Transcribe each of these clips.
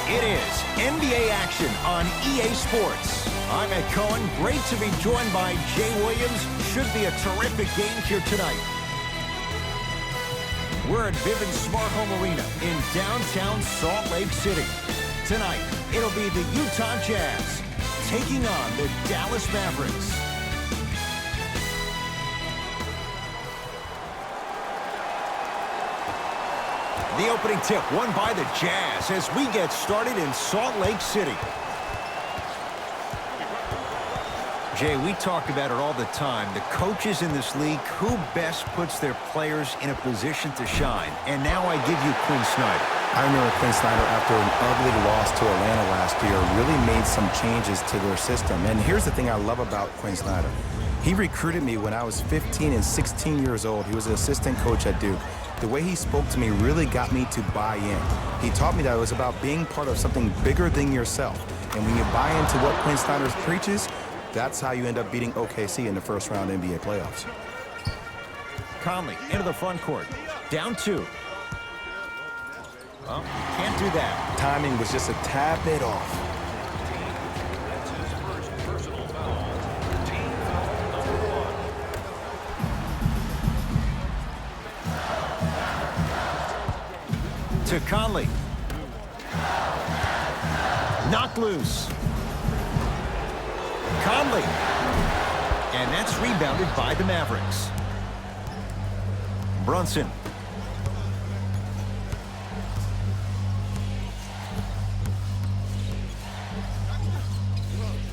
It is NBA action on EA Sports. I'm Ed Cohen. Great to be joined by Jay Williams. Should be a terrific game here tonight. We're at Vivint Smart Home Arena in downtown Salt Lake City. Tonight, it'll be the Utah Jazz taking on the Dallas Mavericks. The opening tip won by the Jazz as we get started in Salt Lake City. Jay, we talk about it all the time. The coaches in this league, who best puts their players in a position to shine? And now I give you Quinn Snyder. I remember Quinn Snyder, after an ugly loss to Atlanta last year, really made some changes to their system. And here's the thing I love about Quinn Snyder. He recruited me when I was 15 and 16 years old. He was an assistant coach at Duke. The way he spoke to me really got me to buy in. He taught me that it was about being part of something bigger than yourself. And when you buy into what Quinn Snyder preaches, that's how you end up beating OKC in the first round NBA playoffs. Conley into the front court. Down 2. Well, can't do that. Timing was just a tad bit off. To Conley. Knocked loose. Conley. And that's rebounded by the Mavericks. Brunson.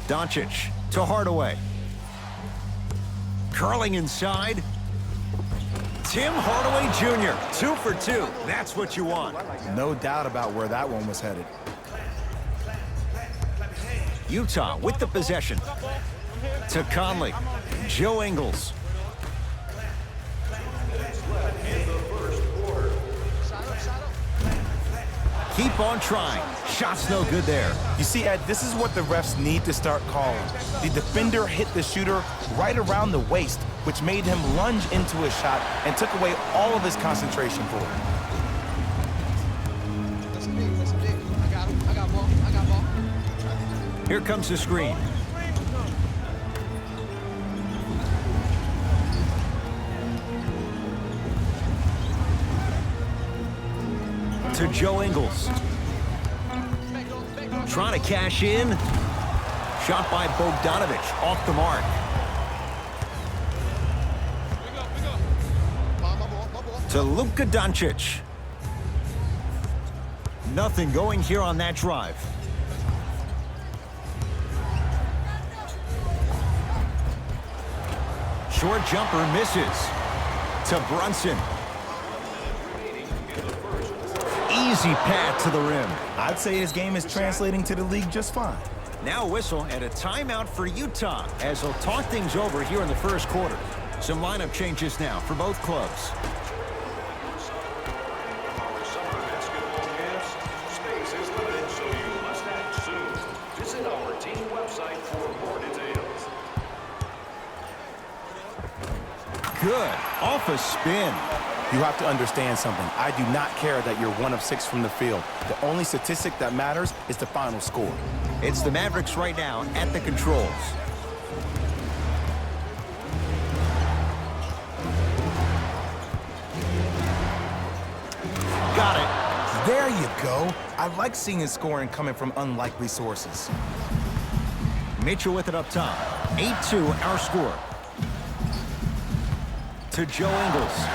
Doncic to Hardaway. Curling inside. Tim Hardaway Jr., 2 for 2. That's what you want. No doubt about where that one was headed. Utah with the possession. To Conley. Joe Ingles. Keep on trying. Shot's no good there. You see, Ed, this is what the refs need to start calling. The defender hit the shooter right around the waist, which made him lunge into a shot and took away all of his concentration for it. I got ball. Here comes the screen. To Joe Ingles. Trying to cash in. Shot by Bogdanovich off the mark. To Luka Doncic. Nothing going here on that drive. Short jumper misses. To Brunson. Easy path to the rim. I'd say his game is translating to the league just fine. Now a whistle and a timeout for Utah as they'll talk things over here in the first quarter. Some lineup changes now for both clubs. Good. Off a spin. You have to understand something. I do not care that you're 1 of 6 from the field. The only statistic that matters is the final score. It's the Mavericks right now at the controls. Got it. There you go. I like seeing his scoring coming from unlikely sources. Mitchell with it up top. 8-2 our score. To Joe Ingles.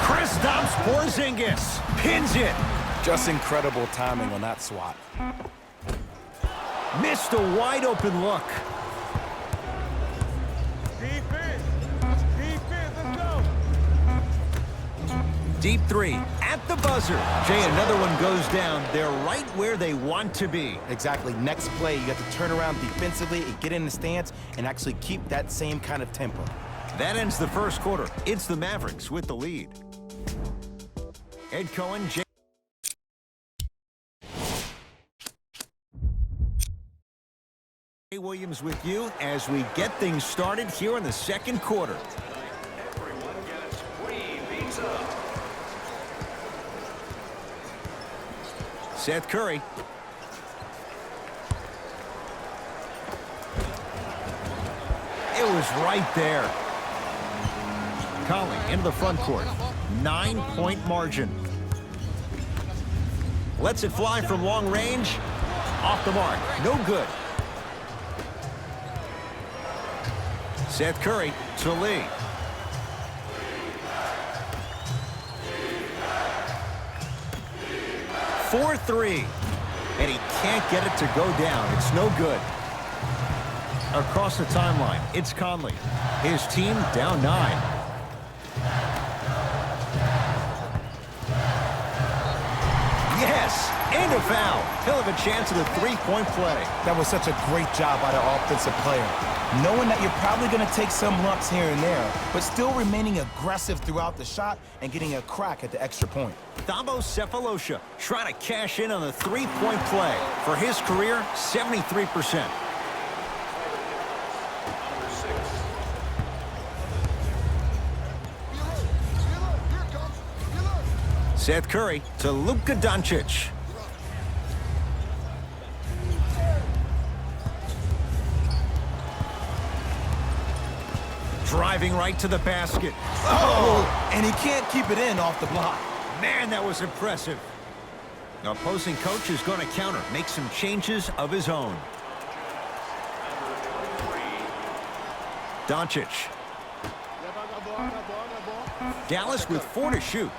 Kristaps Porzingis pins it. Just incredible timing on that swat. Missed a wide open look. Defense, let's go. Deep 3 at the buzzer. Jay, another one goes down. They're right where they want to be. Exactly. Next play, you got to turn around defensively and get in the stance and actually keep that same kind of tempo. That ends the first quarter. It's the Mavericks with the lead. Ed Cohen, Jay. Hey, Williams with you as we get things started here in the second quarter. Everyone gets 3 beats up. Seth Curry. It was right there. Conley into the front court. 9-point margin. Lets it fly from long range. Off the mark. No good. Seth Curry to Lee. For 3. And he can't get it to go down. It's no good. Across the timeline, it's Conley. His team down 9. Yes, and a foul. He'll have a chance at a 3-point play. That was such a great job by the offensive player. Knowing that you're probably going to take some lumps here and there, but still remaining aggressive throughout the shot and getting a crack at the extra point. Thabo Cephalosha trying to cash in on the 3-point play. For his career, 73%. Seth Curry to Luka Doncic. Driving right to the basket. Oh, and he can't keep it in off the block. Man, that was impressive. The opposing coach is going to counter, make some changes of his own. Doncic. Dallas with 4 to shoot.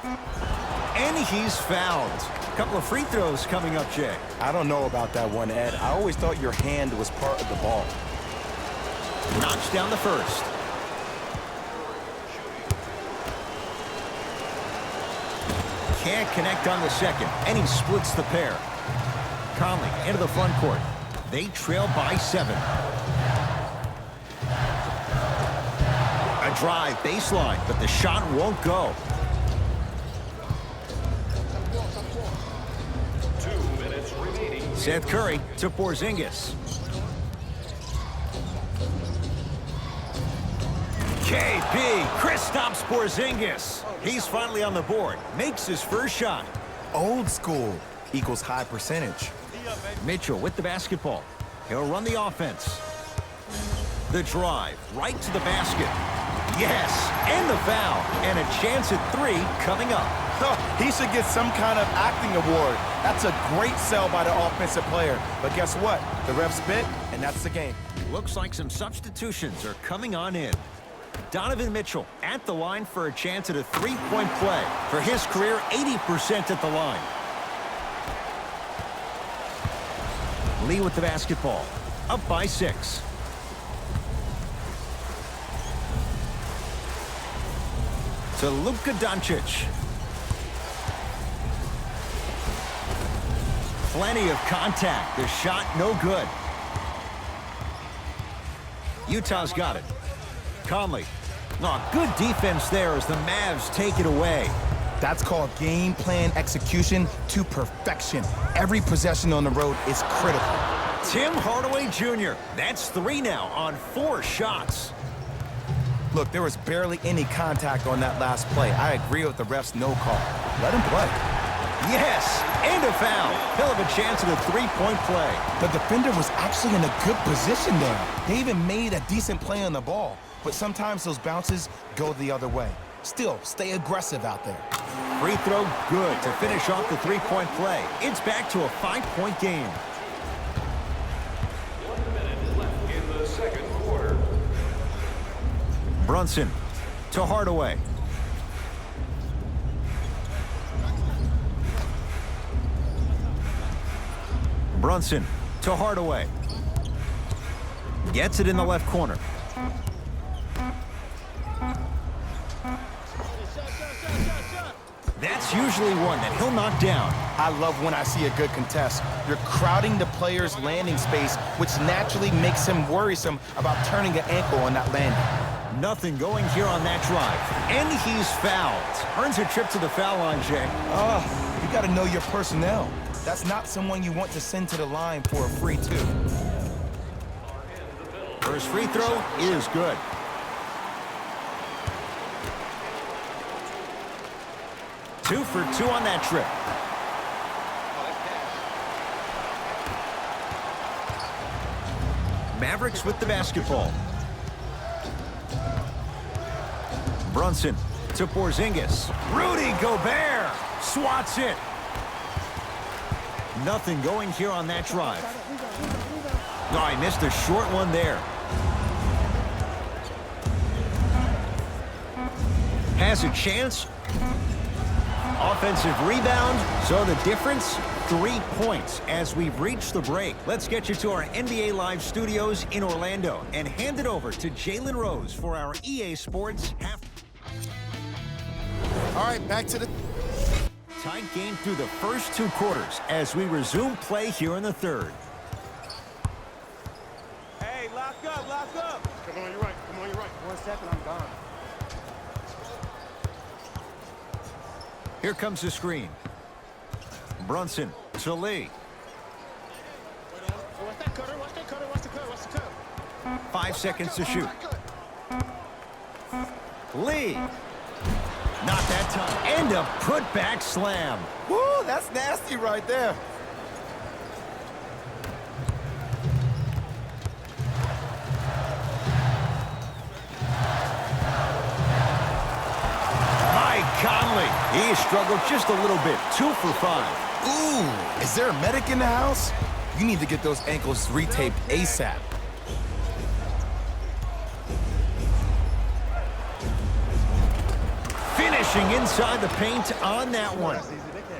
And he's fouled. A couple of free throws coming up, Jay. I don't know about that one, Ed. I always thought your hand was part of the ball. Knocks down the first. Can't connect on the second, and he splits the pair. Conley into the front court. They trail by 7. A drive baseline, but the shot won't go. 2 minutes remaining. Seth Curry to Porzingis. KP, Kristaps Porzingis. He's finally on the board. Makes his first shot. Old school equals high percentage. Mitchell with the basketball. He'll run the offense. The drive right to the basket. Yes, and the foul. And a chance at 3 coming up. He should get some kind of acting award. That's a great sell by the offensive player. But guess what? The ref spit, and that's the game. Looks like some substitutions are coming on in. Donovan Mitchell at the line for a chance at a 3-point play. For his career, 80% at the line. Lee with the basketball. Up by 6. To Luka Doncic. Plenty of contact. The shot no good. Utah's got it. Conley. Oh, good defense there as the Mavs take it away. That's called game plan execution to perfection. Every possession on the road is critical. Tim Hardaway Jr. That's 3 now on 4 shots. Look, there was barely any contact on that last play. I agree with the ref's no call. Let him play. Yes, and a foul. He'll have a chance at a 3-point play. The defender was actually in a good position there. They even made a decent play on the ball. But sometimes those bounces go the other way. Still, stay aggressive out there. Free throw good to finish off the 3-point play. It's back to a 5-point game. 1 minute left in the second quarter. Brunson to Hardaway. Brunson to Hardaway. Gets it in the left corner. That's usually one that he'll knock down. I love when I see a good contest. You're crowding the player's landing space, which naturally makes him worrisome about turning an ankle on that landing. Nothing going here on that drive. And he's fouled. Earns a trip to the foul line, Jay. You got to know your personnel. That's not someone you want to send to the line for a free 2. First free throw is good. Two for two on that trip. Mavericks with the basketball. Brunson to Porzingis. Rudy Gobert swats it. Nothing going here on that drive. No, I missed a short one there. Has a chance. Offensive rebound. So the difference, 3 points as we've reached the break. Let's get you to our NBA Live studios in Orlando and hand it over to Jalen Rose for our EA Sports half. All right, back to the... Tight game through the first 2 quarters as we resume play here in the third. Hey, lock up, lock up. Come on, you're right. Come on, you're right. 1 second, I'm gone. Here comes the screen. Brunson to Lee. What's that cutter? What's that cutter? What's the cutter? What's the cutter? 5 seconds to shoot. Lee. Not that time. And a put-back slam. Woo, that's nasty right there. Mike Conley. He struggled just a little bit. 2 for 5. Ooh, is there a medic in the house? You need to get those ankles retaped ASAP. Finishing inside the paint on that one.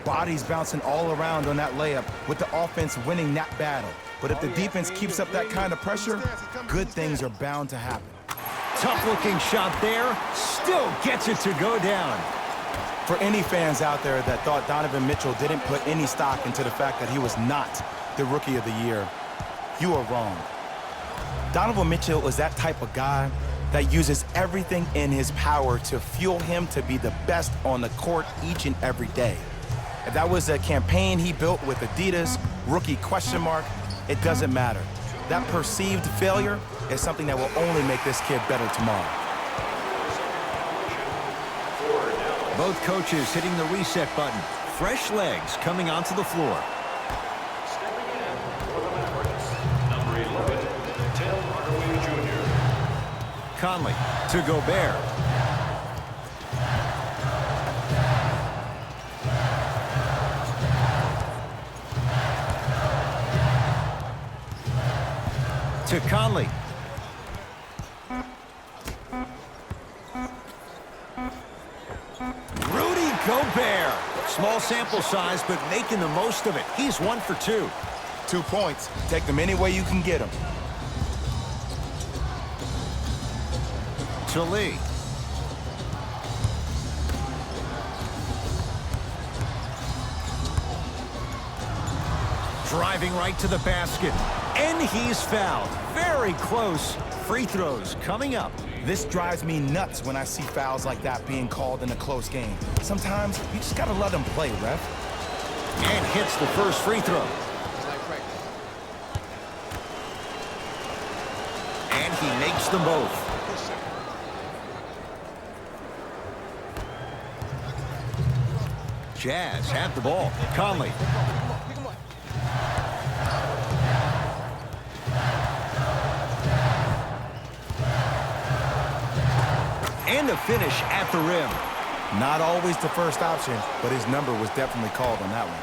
Bodies bouncing all around on that layup with the offense winning that battle. But if the defense keeps up that kind of pressure, good things are bound to happen. Tough-looking shot there. Still gets it to go down. For any fans out there that thought Donovan Mitchell didn't put any stock into the fact that he was not the Rookie of the Year, you are wrong. Donovan Mitchell is that type of guy that uses everything in his power to fuel him to be the best on the court each and every day. If that was a campaign he built with Adidas, rookie question mark, it doesn't matter. That perceived failure is something that will only make this kid better tomorrow. Both coaches hitting the reset button. Fresh legs coming onto the floor. Stepping in for the Mavericks, number 11, Tim Hardaway Jr. Conley to Gobert. To Conley. Rudy Gobert. Small sample size, but making the most of it. He's 1 for 2. 2 points. Take them any way you can get them. To Lee. Driving right to the basket. And he's fouled. Very close. Free throws coming up. This drives me nuts when I see fouls like that being called in a close game. Sometimes you just gotta let them play, ref. And hits the first free throw. And he makes them both. Jazz have the ball. Conley. And a finish at the rim. Not always the first option, but his number was definitely called on that one.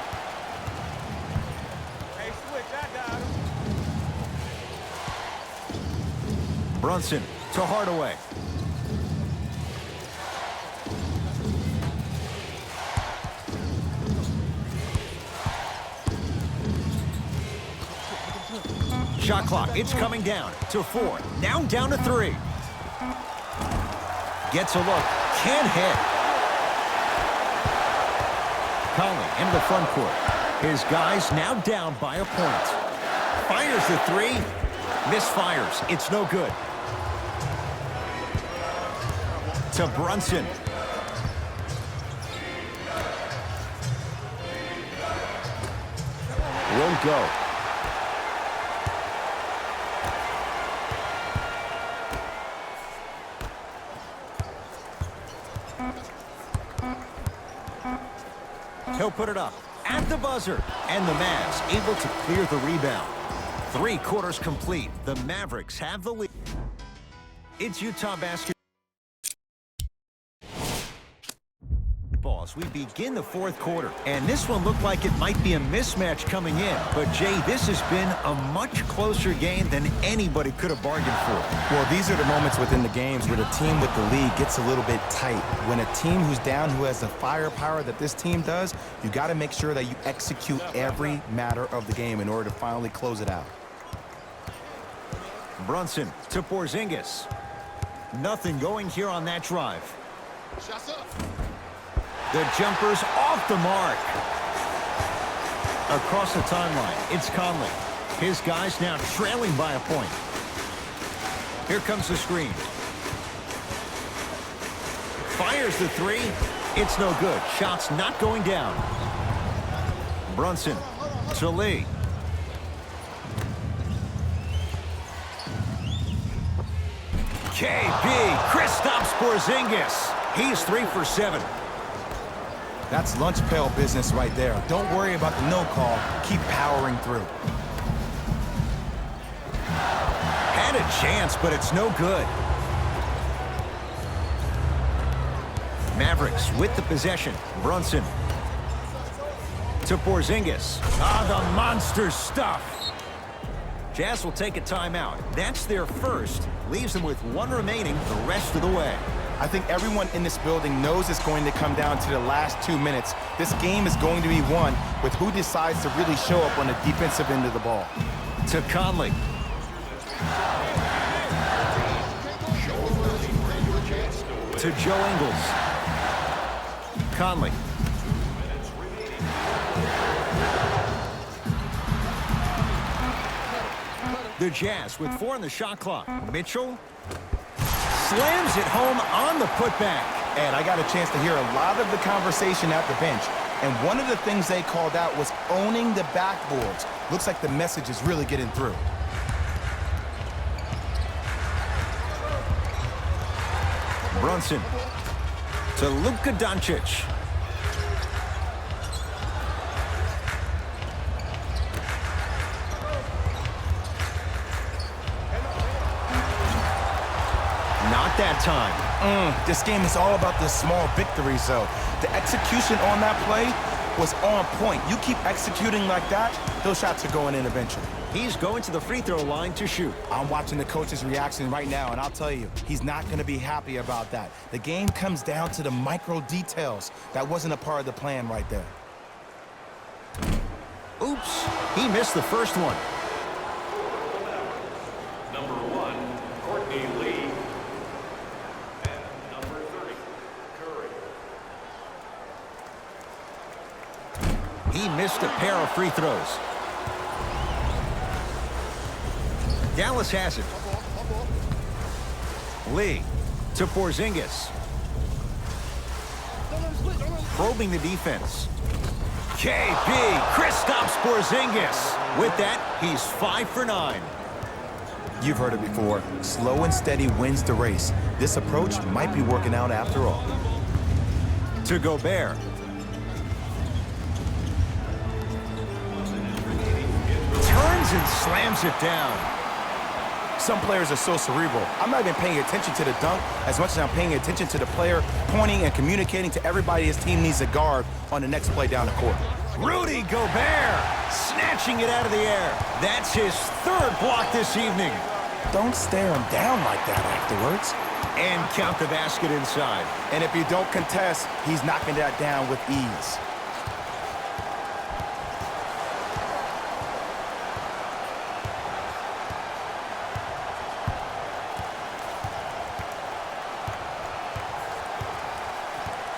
Hey, switch, I got him. Brunson to Hardaway. Shot clock, it's coming down to 4. Now down to 3. Gets a look, can't hit. Conley into the front court. His guys now down by a point. Fires the 3, misfires, it's no good. To Brunson. Won't go. He'll put it up at the buzzer. And the Mavs able to clear the rebound. 3 quarters complete. The Mavericks have the lead. It's Utah basketball. As we begin the 4th quarter. And this one looked like it might be a mismatch coming in. But, Jay, this has been a much closer game than anybody could have bargained for. Well, these are the moments within the games where the team with the lead gets a little bit tight. When a team who's down, who has the firepower that this team does, you got to make sure that you execute every matter of the game in order to finally close it out. Brunson to Porzingis. Nothing going here on that drive. Shots up. The jumper's off the mark. Across the timeline, it's Conley. His guys now trailing by a point. Here comes the screen. Fires the 3. It's no good. Shots not going down. Brunson to Lee. KB, Kristaps Porzingis. He's 3 for 7. That's lunch pail business right there. Don't worry about the no call. Keep powering through. Had a chance, but it's no good. Mavericks with the possession. Brunson to Porzingis. The monster stuff. Jazz will take a timeout. That's their first. Leaves them with 1 remaining the rest of the way. I think everyone in this building knows it's going to come down to the last 2 minutes. This game is going to be won with who decides to really show up on the defensive end of the ball. To Conley. To Joe Ingles. Conley. The Jazz with 4 on the shot clock. Mitchell slams it home on the putback. And I got a chance to hear a lot of the conversation at the bench. And one of the things they called out was owning the backboards. Looks like the message is really getting through. Brunson to Luka Doncic. Not that time. This game is all about the small victories, though. The execution on that play was on point. You keep executing like that, those shots are going in eventually. He's going to the free throw line to shoot. I'm watching the coach's reaction right now, and I'll tell you, he's not going to be happy about that. The game comes down to the micro details. That wasn't a part of the plan right there. Oops, he missed the first one. Number 1, Courtney Lee. And number 30, Curry. He missed a pair of free throws. Dallas has it. Lee to Porzingis. Probing the defense. KB, Kristaps Porzingis. With that, he's 5 for 9. You've heard it before. Slow and steady wins the race. This approach might be working out after all. To Gobert. Turns and slams it down. Some players are so cerebral. I'm not even paying attention to the dunk as much as I'm paying attention to the player pointing and communicating to everybody his team needs a guard on the next play down the court. Rudy Gobert snatching it out of the air. That's his 3rd block this evening. Don't stare him down like that afterwards. And count the basket inside. And if you don't contest, he's knocking that down with ease.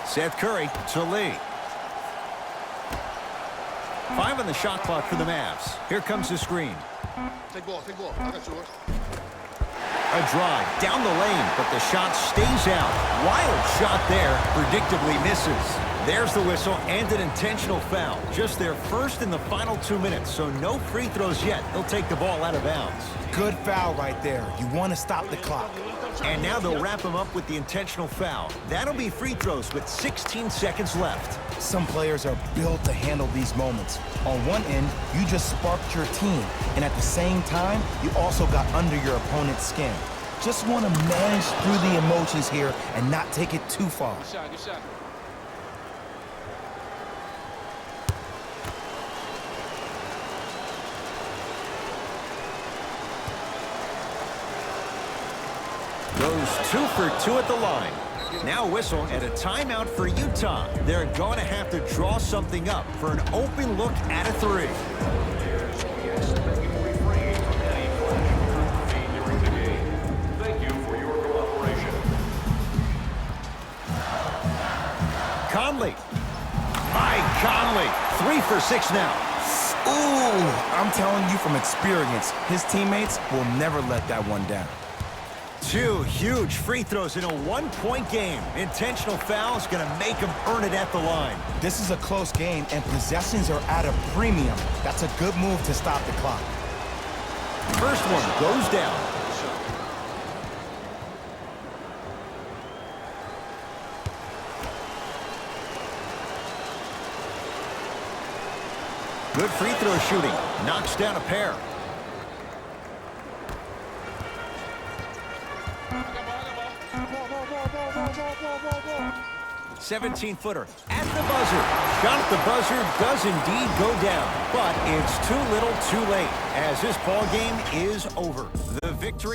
Seth Curry to Lee. 5 on the shot clock for the Mavs. Here comes the screen. Take ball, take ball. I got yours. A drive down the lane, but the shot stays out. Wild shot there, predictably misses. There's the whistle and an intentional foul. Just their first in the final 2 minutes, so no free throws yet. They'll take the ball out of bounds. Good foul right there. You want to stop the clock. And now they'll wrap him up with the intentional foul. That'll be free throws with 16 seconds left. Some players are built to handle these moments. On one end, you just sparked your team, and at the same time, you also got under your opponent's skin. Just want to manage through the emotions here and not take it too far. Good shot, good shot. Goes 2 for 2 at the line. Now a whistle and a timeout for Utah. They're going to have to draw something up for an open look at a 3. Thank you for your cooperation. Conley. Mike Conley. 3 for 6 now. Ooh, I'm telling you from experience, his teammates will never let that one down. 2 huge free throws in a 1-point game. Intentional foul is going to make him earn it at the line. This is a close game, and possessions are at a premium. That's a good move to stop the clock. First one goes down. Good free throw shooting. Knocks down a pair. 17-footer at the buzzer. Shot at the buzzer does indeed go down, but it's too little too late as this ball game is over. The victory.